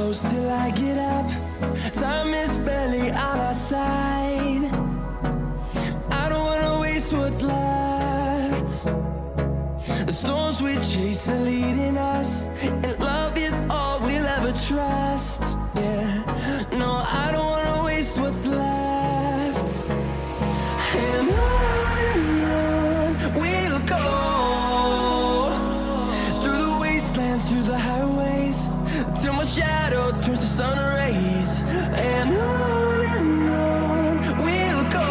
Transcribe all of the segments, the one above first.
close till I get up. Time is barely on our side. I don't wanna waste what's left. The storms we chase are leading us, and love is all we'll ever trust. Yeah, no, I don't wanna waste what's left. And on we'll go, through the wastelands, through the highways, till my shadow turns to sun rays. And on we'll go,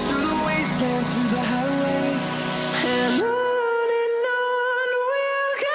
through the wastelands, through the highways, and on we'll go.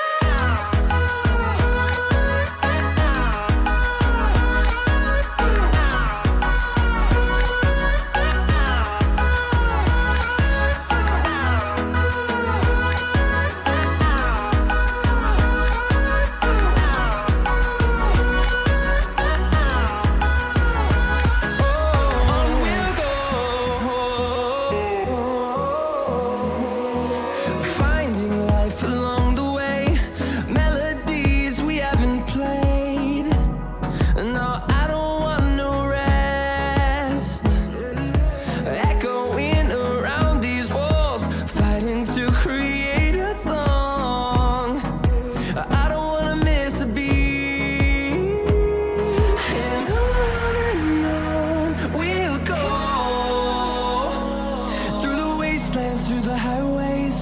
Through the highways,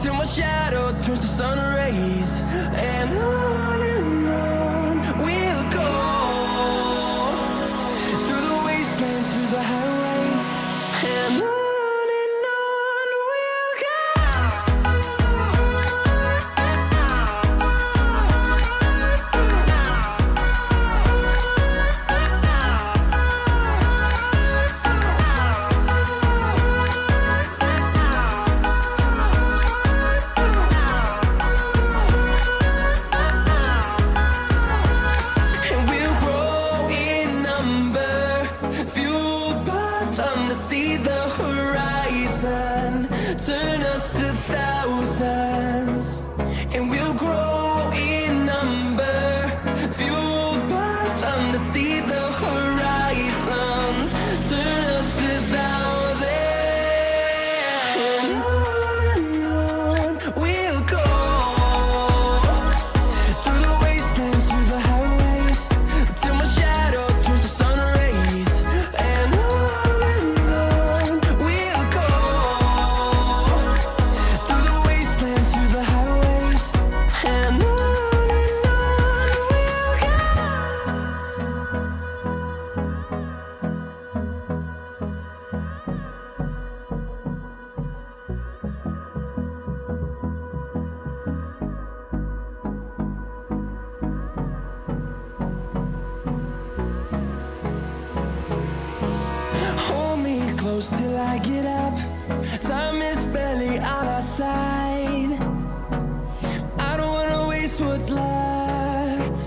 till my shadow turns to sun rays. And on we'll go, through the wastelands, through the highways, and on we'll go. Fueled by them to see the horizon, turn us to thousands, and we'll grow in number. Fueled by them to see the horizon, turn us to thousands. And on we'll go, through the wastelands, through the highways, till my shadow turns to sun rays. And on we'll go, through the wastelands, through the highways, and on we'll go. Hold me close till I get up. Time is barely on our side. I don't wanna waste what's left.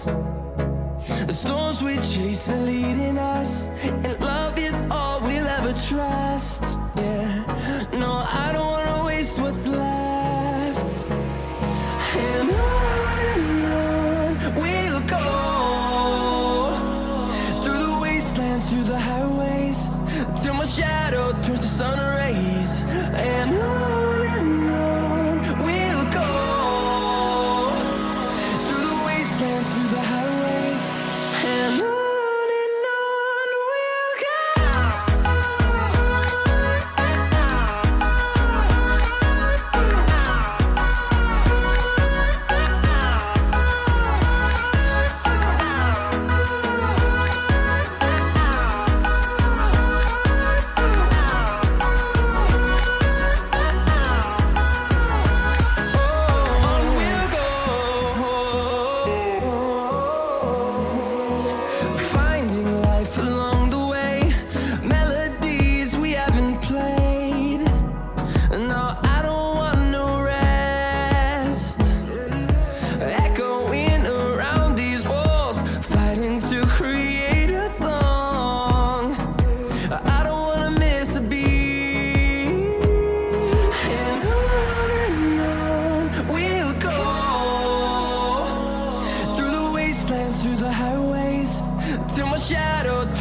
The storms we chase are leading us, and love is all we'll ever trust. Yeah, no, I don't wanna waste what's left. And on we'll go, through the wastelands, through the highways, till my shadow turns to sun rays. And on we'll go, through the wastelands, through the highways, and on we'll go.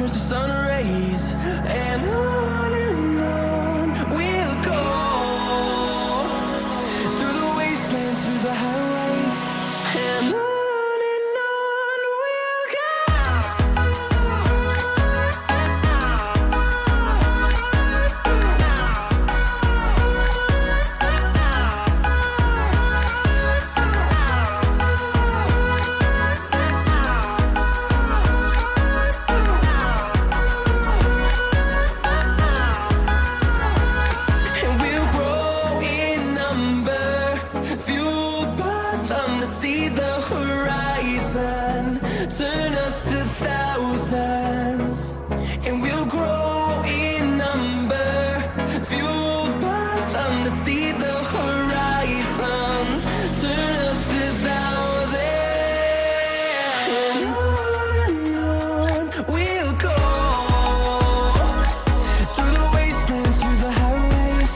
turns to sun rays, and on we'll go through the wastelands, through the highways, and on we'll go. And we'll grow in number, fueled by them to see the horizon, turn us to thousands. And we'll grow in number, fueled by them to see the horizon, turn us to thousands. And on we'll go through the wastelands, through the highways,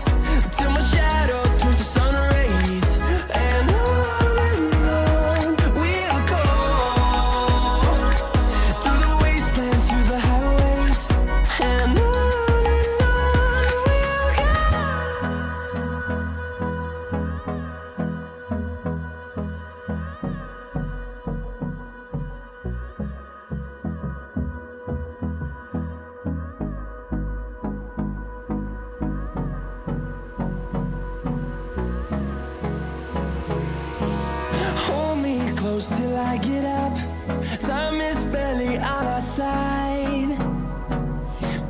till my shadow turns to sun rays, and on we'll go through the wastelands, through the highways, and on we'll go. Hold me close till I get up. Time is barely on our side.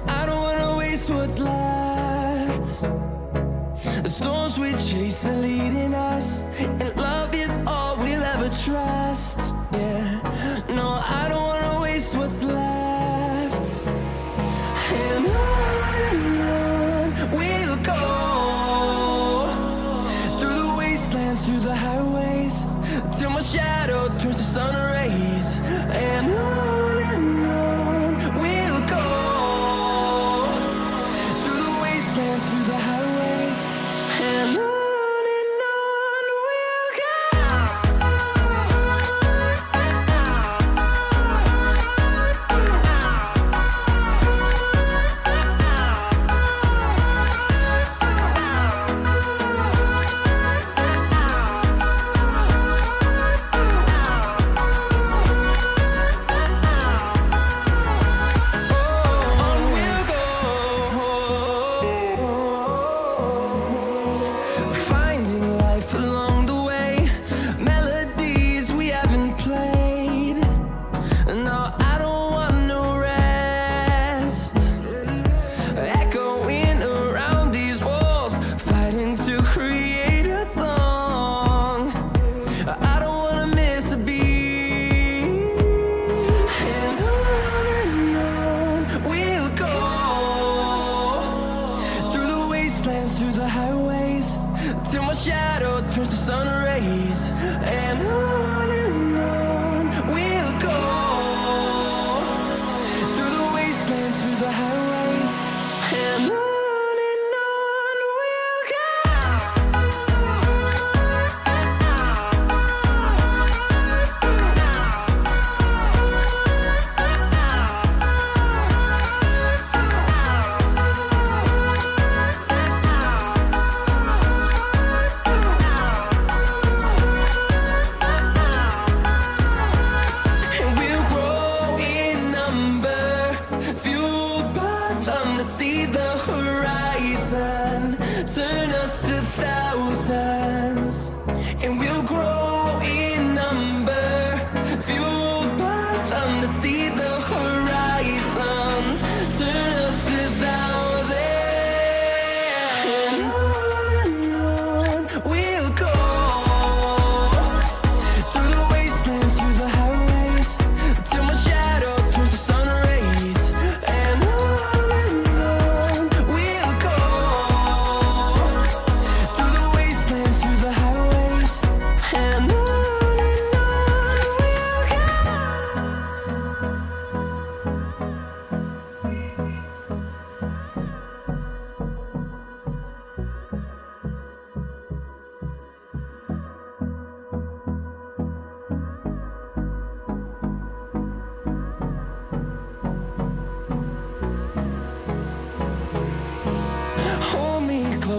I don't wanna waste what's left. The storms we chase are leading us, and love is all we'll ever trust. Yeah, no, I don't wanna waste what's left. And on we'll go through the wastelands, through the highways, till my shadow turns to sun rays, and on we'll go through the wastelands, through the highways, and on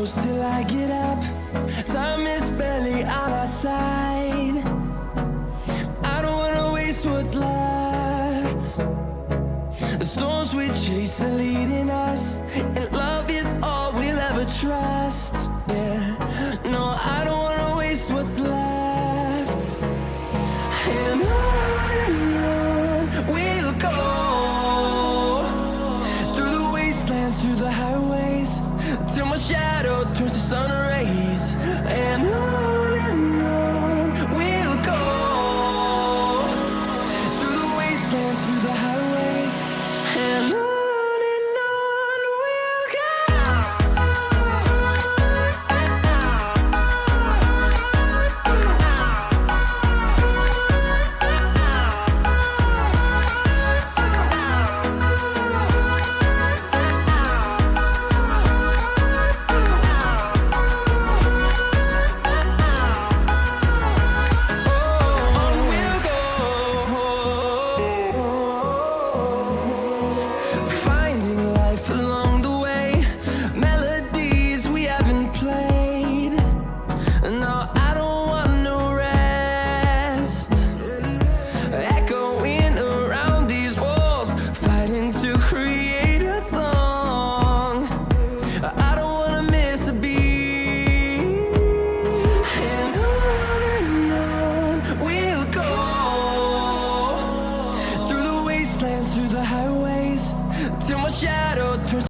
goes till I get up. Time is barely on our side. I don't wanna waste what's left. The storms we chase are leading us, and love is all we'll ever trust. Yeah, no, I don't wanna waste what's left. And on we'll go, through the wastelands, through the highways, till my shadow turns to sun rays. And on we'll go, through the wastelands, through the highways, and on we'll go. Finding life along the way, melodies we haven't played. No, I don't want no rest. Echoing around these walls, fighting to create a song. I don't wanna miss a beat. And on we'll go, through the wastelands, through the highways, till my shadow turns